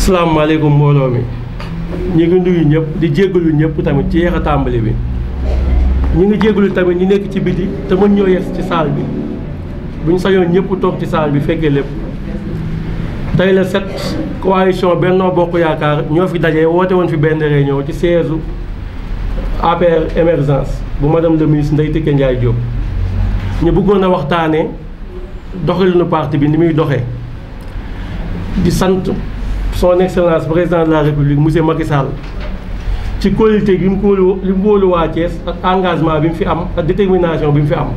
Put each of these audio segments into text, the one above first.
asalaamaaleykum mbooloo mi ñu ngi nuyu ñëpp di jéggalu ñëpp tamit ci yéex a tàmbali bi ñu ngi jéggalu tamit ñi nekk ci biti te mën ñoo yes ci salle bi bu ñu sañoon ñëpp toog ci salle bi fekkee lépp. tey la 7 coalition Benno Bokk Yaakaar ñoo fi daje woote woon fi benn réunion ci siège APR émergence bu madame le ministre Ndeye Tické Ndiaye Diop ñu bëggoon a waxtaanee doxalinu parti bi ni muy doxee di sant son excellence président de la république monsieur Macky Sall ci qualité bi mu wóolu waa Thiès ak engagement bi mu fi am ak détermination bi mu fi am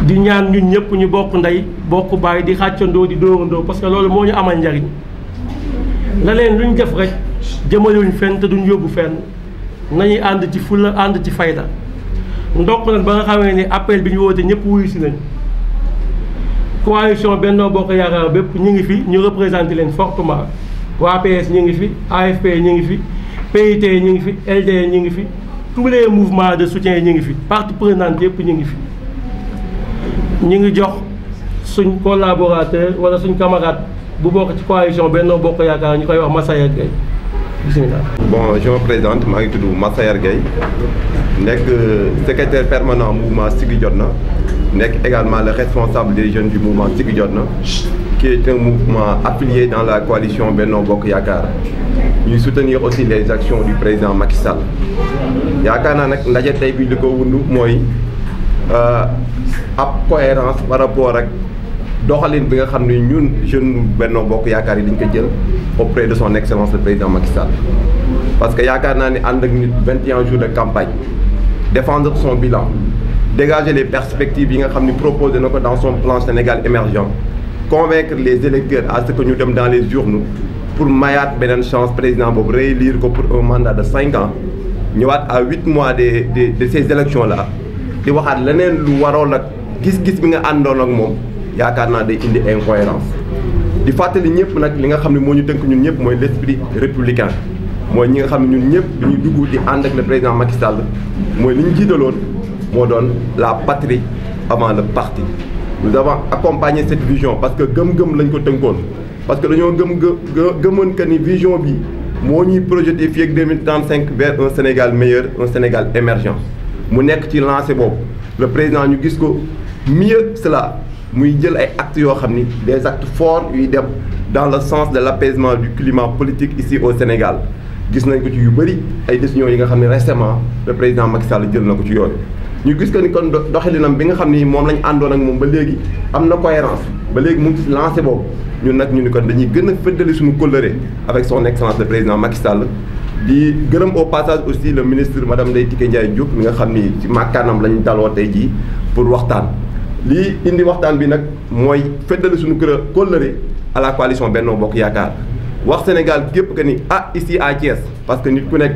di ñaan ñun ñëpp ñu bokk ndey bokk baay di xàccandoo di dóorandoo parce que loolu moo ñu amal njariñ la leen lu ñu def rek jëmalewuñ fenn te duñ yóbbu fenn nañuy ànd ci fulla ànd ci fayda ndokk nag ba nga xamee ni appel bi ñu woote ñëpp wuyu si nañ coalition Benno Bokk Yaakaar bépp ñu ngi fi ñu représenté leen fortement waa PS ñu ngi fi AFP ñu ngi fi PIT ñu ngi fi LD ñu ngi fi tous les mouvements de soutien ñu ngi fi partie prenante yëpp ñu ngi fi ñu ngi jox suñ collaborateur wala suñ camarade bu bokk ci coalition Benno Bokk Yaakaar ñu koy wax Massayer Gueye bismillah. Bon, je me présente, maa ngi tudd Massayer Gueye nekk secrétaire permanent mouvement Siggi Jotna nekk également le responsable des jeunes du mouvement Siggi Jotna qui est un mouvement affilié dans la coalition Benno Bokk Yaakaar ñuy soutenir aussi les actions du président Macky Sall. yaakaar naa nag ndaje tey bi li ko wundu mooy ab cohérence par rapport ak doxalin bi nga xam ne ñun jeune Benno Bokk Yaakaar yi dañ ko jël auprès de son excellence le président Macky Sall. parce que yaakaar naa ni ànd ak nit 21 jours de campagne défendre son bilan dégager les perspectives yi nga xam ni proposé na ko dans son plan Sénégal émergent convaincre les électeurs à ce que ñu dem dans les urnes pour mayaat beneen chance président boobu réélire ko pour un mandat de 5 ans ñëwaat à 8 mois de ces élections là di waxaat leneen lu waroon ak gis-gis bi nga àndoon ak moom yaakaar naa day indi incohérence di fàttali ñëpp nag li nga xam ne moo ñu tënk ñun ñëpp mooy l'esprit républicain mooy ñi nga xam ne ñun ñëpp bi ñuy dugg di ànd ak le président Macky Sall mooy li ñu jiitaloon moo doon la patrie avant le parti. nous avons accompagné cette vision parce que gëm-gëm lañ ko tënkoon parce que dañoo gëmoon que ni vision bi moo ñuy projeté fii ak 2035 vers un Sénégal meilleur un Sénégal émergent mu nekk ci lancé boobu le président ñu gis ko mieux cela muy jël ay actes yoo xam ni des actes forts yuy dem dans le sens de l'apaisement du climat politique ici au Sénégal gis nañ ko ci yu bëri ay décisions yi nga xam ne récemment le président Macky Sall jël na ko ci yooyu ñu gis que ni kon doxalinam bi nga xam ni moom lañ àndoon ak moom ba léegi am na cohérence ba léegi mu ngi ci lancé boobu ñun nag ñu ni kon dañuy gën a fëddali suñu kóllëre avec son excellence le président Macky Sall di gërëm au passage aussi le ministre madame Ndeye Tické Ndiaye Diop mi nga xam ni ci màkkaanam lañ daloo tey jii pour waxtaan lii indi waxtaan bi nag mooy feddali suñu kóllëre à la coalition Benno Bokk Yaakaar wax Sénégal gépp que ni ici à Thiès parce que nit ku nekk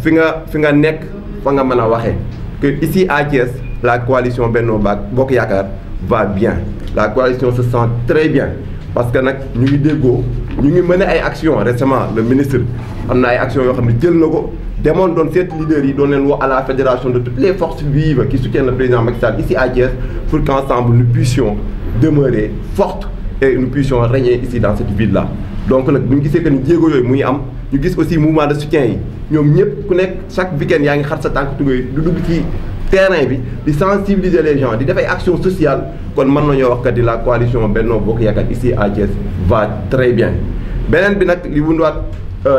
fi nga nekk fa nga mën a waxee que ici à Thiès la coalition Benno Bokk Yaakaar va bien la coalition se sent très bien parce que nag ñu ngi déggoo ñu ngi mën ay actions récemment le ministre am na ay actions yoo xam ne jël na ko demoon doon seet leaders yi doon leen woo à la fédération de toutes les forces vives qui soutiennent le président Macky Sall ici à Thiès pour qu'ensemble nous puissions demeurer fortes et nous puissions régner ici dans cette ville là. donc nag bu ñu gisee que ni jéego yooyu muy am ñu gis aussi mouvement de soutien yi ñoom ñëpp ku nekk chaque week-end yaa ngi xar sa tànk tugay du dugg ci terrain bi di sensibiliser les gens di def ay actions sociales kon mën nañoo wax kat di la coalition Benno Bokk Yaakaar ici à Thiès va très bien. beneen bi nag li wunduwaat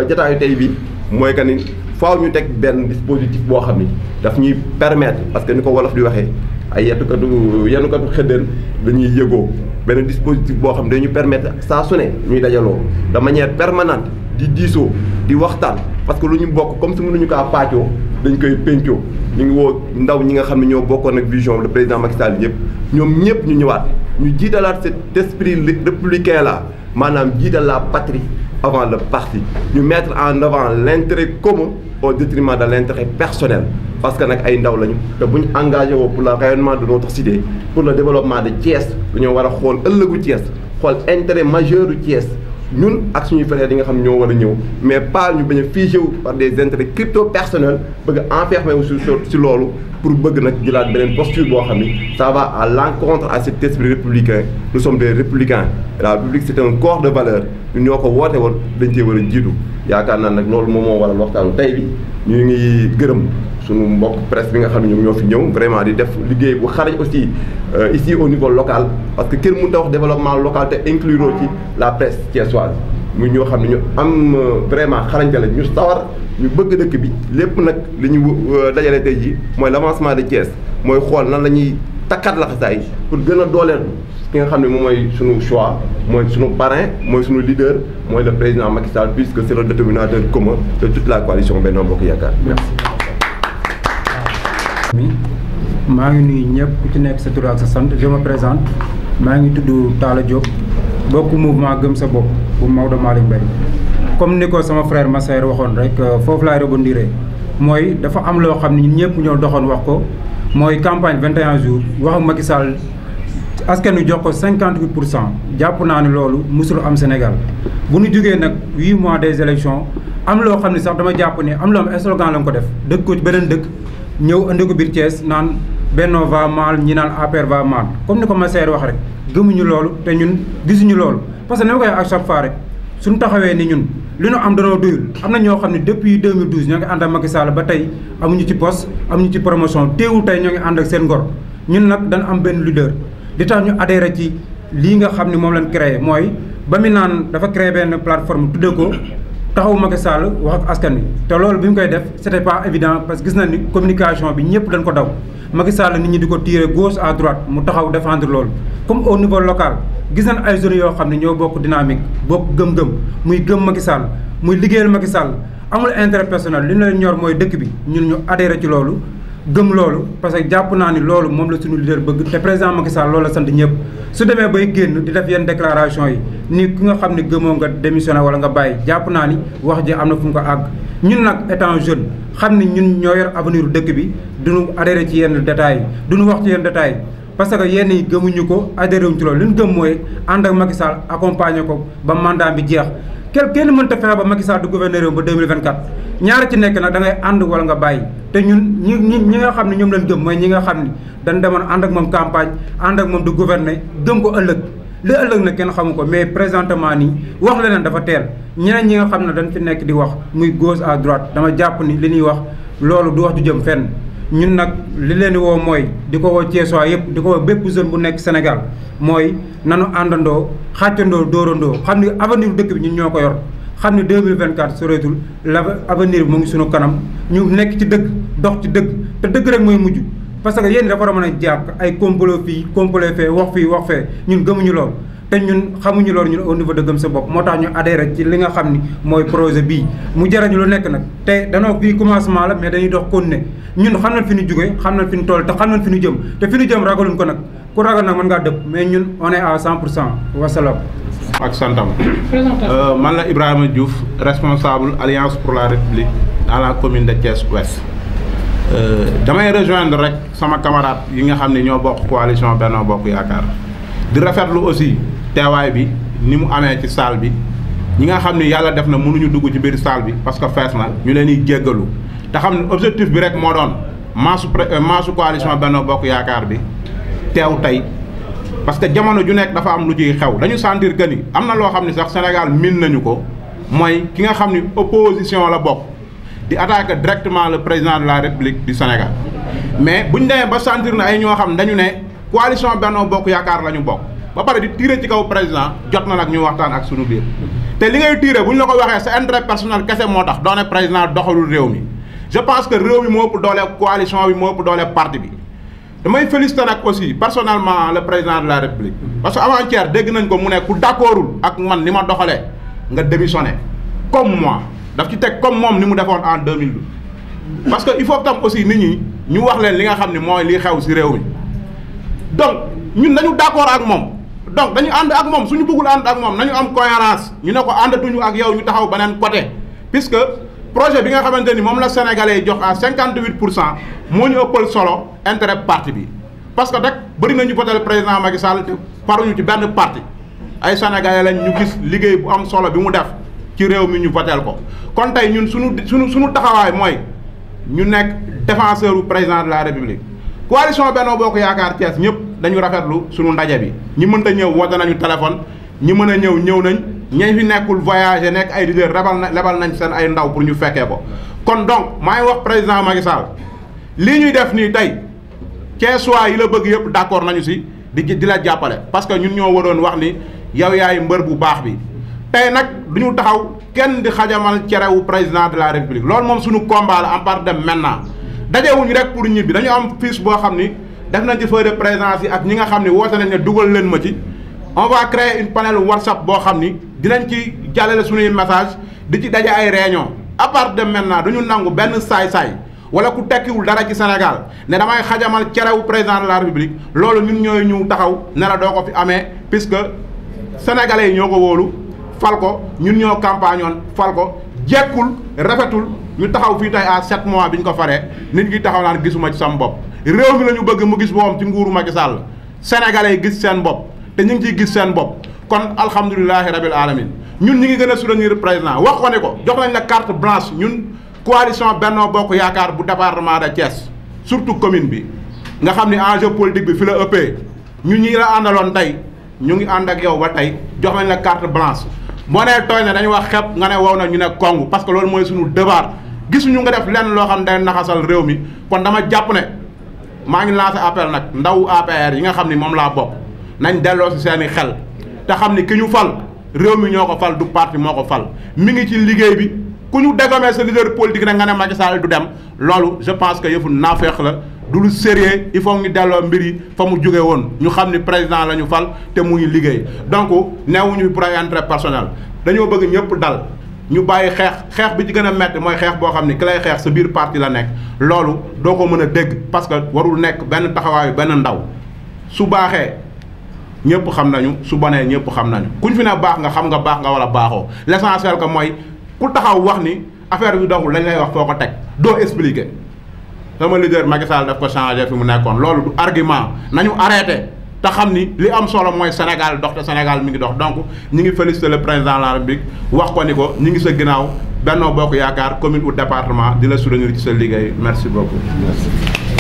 jotaayu tey bi mooy que ni faaw ñu teg benn dispositif boo xam ni daf ñuy permettre parce que ni ko wolof di waxee ay yenukatu xëddeen dañuy yëgoo benn dispositif boo xam ne dañuy permettre saa su ne ñuy dajaloo de manière permanente di diisoo di waxtaan parce que lu ñu bokk comme si mënuñu kaa paccoo dañ koy pencoo ñu ngi woo ndaw ñi nga xam ne ñoo bokkoon ak vision le président Macky Sall ñëpp ñoom ñëpp ñu ñëwaat ñu jiitalaat cet esprit républicain là maanaam jiital la patrie avant le parti ñu mettre en avant l'intérêt commun au détriment de l'intérêt personnel parce que nag ay ndaw lañu te bu ñu engagé woo pour le rayonnement de notre cité pour le développement de Thiès dañoo war a xool ëllëgu Thiès xool intérêt majeur du Thiès ñun ak suñuy frères yi nga xam ne ñoo war a ñëw mais pas ñu bañ a figé wu par des intérêts crypto personnels bëgg a enfermer wu si loolu pour bëgg nag jëlaat beneen posture boo xam ni ça va à l'encontre à cet esprit républicain. Nous sommes des républicains. La République c'est un corps de valeur ñun ñoo ko woote woon dañ cee war a jiitu yaakaar naa nag loolu moom moo waral waxtaanu tey bi ñu ngi gërëm suñu mbokk presse bi nga xam ne ñoom ñoo fi ñëw vraiment di def liggéey bu xarañ aussi ici au niveau local parce que kenn mënut a wax développement local te inclure ci la presse thiessoise muy ñoo xam ne ñu am vraiment xarañte la ñu sawar ñu bëgg dëkk bi lépp nag li ñu dajale tey ji mooy l'avancement de Thiès mooy xool nan la ñuy takkaat laxasaay pour gën a dooleel ki nga xam ne moom mooy suñu choix mooy suñu parrain mooy suñu leader mooy le président Macky Sall puisque c'est le déterminateur commun de toute la coalition Benno Bokk Yaakaar. Merci. maa ngi nuyu ñëpp ku ci nekk sa tur ak sa sant je me présente maa ngi tudd Talla Diop bokk mouvement gëm sa bopp bu Maodo Malick Mbaye comme ni ko sama frère Massaer waxoon rek foofu laay rebondir mooy dafa am loo xam ne ñun ñëpp ñoo doxoon wax ko mooy campagne 21 jours wax ak Macky Sall askan wi jox ko 58% jàpp naa ne loolu musul am Sénégal bu ñu jógee nag 8 mois des élections am loo xam ne sax dama jàpp ne am loo am slogan la nga ko def dëkk ko ci beneen dëkk ñëw andi ko biir Thiès naan Benno va mal ñi naan APR va mal comme ni ko Massaer wax rek gëmuñu loolu te ñun gisuñu loolu parce que ni ma koy à chaque fois rek suñu taxawee ni ñun li ñu am danoo doyul am na ñoo xam ne depuis 2012 ñoo ngi ànd ak Macky Sall ba tey amuñu ci poste amuñu ci promotion teewul tey ñoo ngi ànd ak seen ngor ñun nag dañ am benn leader li tax ñu adhéré ci lii nga xam ne moom lañ créé mooy ba mu naan dafa créé benn plateforme tudde ko taxawu Macky Sall wax ak askan wi te loolu bi mu koy def c'était pas évident parce que gis nañ ni communication bi ñëpp dañ ko daw Macky Sall nit ñi di ko tirer gauche à droite mu taxaw défendre loolu comme au niveau local gis nañ ay zones yoo xam ne ñoo bokk dynamique bokk gëm-gëm muy gëm Macky Sall muy liggéeyal Macky Sall amul intérêt personnel li ñu leen ñor mooy dëkk bi ñun ñu adhéré ci loolu gëm loolu parce que jàpp naa ni loolu moom la suñu leader bëgg te président Macky Sall loolu la sant ñëpp su demee bay génn di def yenn déclaration yi ni ki nga xam ne gëmoo nga démissionné wala nga bàyyi jàpp naa ni wax ji am na fu mu ko àgg ñun nag étant jeune xam ni ñun ñoo yor avenir dëkk bi duñu adhéré ci yenn détails yi duñu wax ci yenn détails parce que yenn yi gëmuñu ko adhéré wuñ ci loolu li ñu gëm mooy ànd ak Macky Sall accompagner ko ba mandat bi jeex kenn mënta fexe ba Macky Sall du gouverneur ba 2024 ñaara ci nekk nag da ngay ànd wala nga bàyyi te ñun ñi nga xam ne ñoom lañ gëm mooy ñi nga xam ne dañ demoon ànd ak moom campagne ànd ak moom du gouverner gëm ko ëllëg li ëllëg nag kenn xamu ko mais présentement nii wax leneen dafa teel ñeneen ñi nga xam ne dañ fi nekk di wax muy gauche à droite dama jàpp ni li ñuy wax loolu du wax du jëm fenn ñun nag li leen di woo mooy di ko woo Thiessois yëpp di ko woo bépp zone bu nekk Sénégal mooy nanu àndandoo xàccandoo dóorandoo xam ni avenir dëkk bi ñun ñoo ko yor xam ni 2024 soreetul l'avenir bi mu ngi sunu kanam ñu nekk ci dëgg dox ci dëgg te dëgg rek mooy mujj parce que yéen dafa war a mën a jàpp ay complot fii complot fee wax fee ñun gëmuñu lool te ñun xamuñu loolu ñun au niveau de gëm sa bopp moo tax ñu adhéré ci li nga xam ni mooy projet bii mu jarañu lu nekk nag te danoo bii commencement la mais dañuy dox continuer ñun xam nañ fi ñu jógee xam nañ fi ñu toll te xam nañ fi ñu jëm te fi ñu jëm ragaluñ ko nag ku ragal nag mën ngaa dëpp mais ñun on est à 100% wasalaam. ak santam man la Ibrahima Diouf responsable Alliance pour la République dans la commune de Thiès Ouest damay rejoindre rek sama camarade yi nga xam ne ñoo bokk coalition Benno Bokk Yaakaar di rafetlu aussi teewaay bi ni mu amee ci salle bi ñi nga xam ne yàlla def na mënuñu dugg ci biir salle bi parce que fees na ñu leen di jéggalu te xam ne objectif bi rek moo doon maasu coalition Benno Bokk Yaakaar bi teew tey parce que jamono ju nekk dafa am lu ciy xew dañu sentir que ni am na loo xam ne sax Sénégal min nañu ko mooy ki nga xam ni opposition la bokk di attaquer directement le président de la République du Sénégal mais buñ demee ba sentir na ay ñoo xam ne dañu ne coalition Benno Bokk Yaakaar la ñu bokk ba pare di tirer ci kaw président jot na nag ñu waxtaan ak sunu biir te li ngay tirer bu ñu la ko waxee sa intérêt personnel kese moo tax doone président doxalul réew mi je pense que réew mi moo ëpp doole coalition bi moo ëpp doole parti bi damay féliciter nag aussi personnellement le président de la République parce que avant-hier dégg nañ ko mu ne ku d'accordul ak man ni ma doxalee nga démissionné comme moi daf ci teg comme moom ni mu defoon en 2012 parce que il faut tam aussi nit ñi ñu wax leen li nga xam ne mooy li xew ci réew mi donc ñun dañu d'accord ak moom donc dañu ànd ak moom suñu bëggul ànd ak moom nañu am cohérence ñu ne ko àndatuñu ak yow ñu taxaw beneen côté puisque projet bi nga xamante ni moom la sénégalais yi jox à 58% moo ñu ëppal solo intérêt parti bi parce que rek bëri nañu voté le président Macky Sall te paruñu ci benn parti ay sénégalais lañ ñu gis liggéey bu am solo bi mu def ci réew mi ñu votel ko kon tey ñun suñu taxawaay mooy ñu nekk défenseur du président de la République. coalition Benno Bokk Yaakaar Thiès ñëpp dañu rafetlu suñu ndaje bi ñi mënta ñëw woote nañu téléphone ñi mën a ñëw nañ ñi fi nekkul voyager nekk ay leader lebal nañ seen ay ndaw pour ñu fekkee ko. kon donc maa ngi wax président Macky Sall lii ñuy def nii tey Thiessois yi la bëgg yëpp d'accord nañu si di la jàppale parce que ñun ñoo waroon wax ni yow yaay mbër bu baax bi tey nag du ñu taxaw kenn di xajamal cerewu président de la République loolu moom suñu combat la à partir de maintenant dajewuñu rek pour ñibbi dañu am fiche boo xam ni def nañ ci feuille de présence yi ak ñi nga xam ni woote nañ ne dugal leen ma ci on va créer une panel WhatsApp boo xam ni dinañ ci jàllale suñuy message di ci daje ay réunion à partir de maintenant duñu nangu benn saay-saay wala ku tekkiwul dara ci Sénégal ne damay xajamal cerewu président de la République loolu ñun ñooy ñu taxaw ne la doo ko fi amee puisque sénégalais yi ñoo ko wóolu fal ko ñun ñoo campagne oon fal ko jekkul rafetul ñu taxaw fii tey à 7 mois bi ñu ko faree nit ñi taxaw naan gisuma ci sam bopp réew mi la ñu bëgg mu gis boppam ci nguuru Macky Sall sénégalais yi gis seen bopp te ñu ngi ciy gis seen bopp kon alhamdulilahi rabil alamin ñun ñi ngi gën a soutenir président wax ko ne ko jox nañ la carte blanche ñun coalition Benno Bokk Yaakaar bu département de Thiès surtout commune bi nga xam ne enjeu politique bi fi la ëppee ñun ñi la àndaloon tey ñu ngi ànd ak yow ba tey jox nañ la carte blanche boo nee tooy ne dañu wax xepp nga ne wow na ñu ne kongu parce que loolu mooy suñu devoir gisuñu nga def lenn loo xam ne day naxasal réew mi kon dama jàpp ne maa ngi lancé appel nag ndaw APR yi nga xam ni moom laa bokk nañ delloo si seeni xel te xam ni ki ñu fal réew mi ñoo ko fal du parti moo ko fal mi ngi ci liggéey bi ku ñu dégommé sa leader politique rek nga ne Macky Sall du dem loolu je pense que yëfu naafeex la du lu sérieux il faut ñu delloo mbir yi fa mu jóge woon ñu xam ni président la ñu fal te mu ngi liggéey donc neewuñu pour ay intérêt personnel dañoo bëgg ñëpp dal ñu bàyyi xeex bi ci gën a métti mooy xeex boo xam ni ki lay xeex sa biir parti la nekk loolu doo ko mën a dégg parce que warul nekk benn taxawaayu benn ndaw su baaxee ñëpp xam nañu su bonee ñëpp xam nañu kuñ fi ne baax nga baax nga wala baaxoo l'essentiel que mooy ku taxaw wax ni affaire bi doxul lañ lay wax foo ko teg doo expliquer sama leader Macky Sall daf ko changé fi mu nekkoon loolu du argument nañu arrêté te xam ni li am solo mooy Sénégal dox te Sénégal mi ngi dox donc ñi ngi féliciter le président de la République wax ko ni ko ñi ngi sa ginnaaw Benno Bokk Yaakaar commune ou département di la soutenir ci sa liggéey merci beaucoup. Merci.